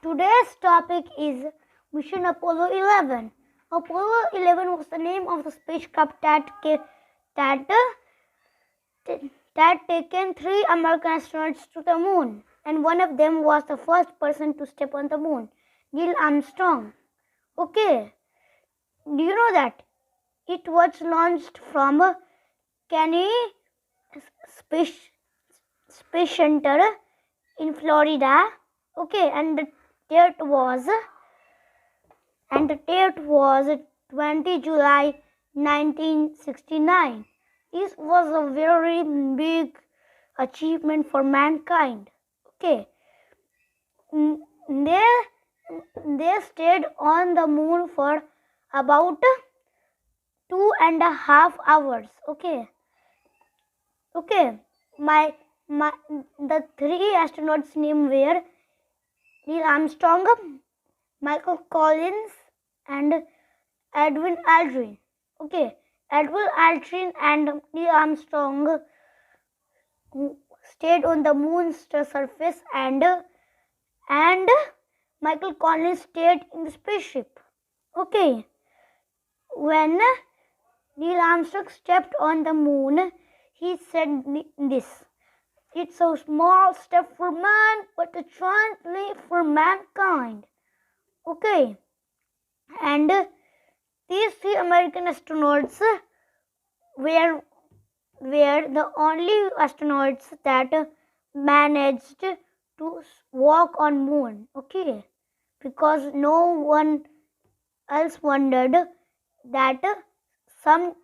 Today's topic is Mission Apollo 11. Apollo 11 was the name of the spacecraft that taken 3 American astronauts to the moon, and one of them was the first person to step on the moon, Neil Armstrong. Okay, do you know that it was launched from Kennedy Space Center in Florida? Okay, and the date was 20 July 1969. This was a very big achievement for mankind. Okay, they stayed on the moon for about 2.5 hours. Okay, the 3 astronauts' names were Neil Armstrong, Michael Collins, and Edwin Aldrin. Okay, Edwin Aldrin and Neil Armstrong stayed on the moon's surface, and Michael Collins stayed in the spaceship. Okay, when Neil Armstrong stepped on the moon, he said this: "It's a small step for man, but a giant leap for mankind." Okay, and these 3 American astronauts were the only astronauts that managed to walk on moon. Okay, because no one else wondered that some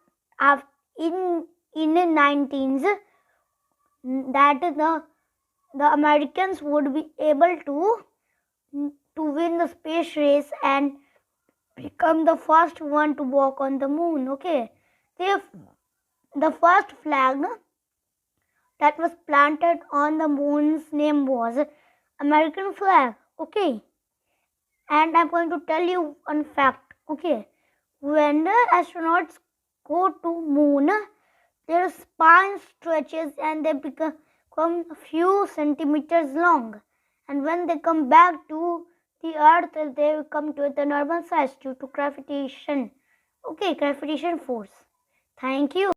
in 19s that the Americans would be able to win the space race and become the first one to walk on the moon. Okay, the first flag that was planted on the moon's name was American flag. Okay, and I'm going to tell you one fact. Okay, when the astronauts go to moon, their spine stretches and they become a few centimeters long, and when they come back to the earth, they will come to the normal size due to gravitation. Okay, gravitation force. Thank you.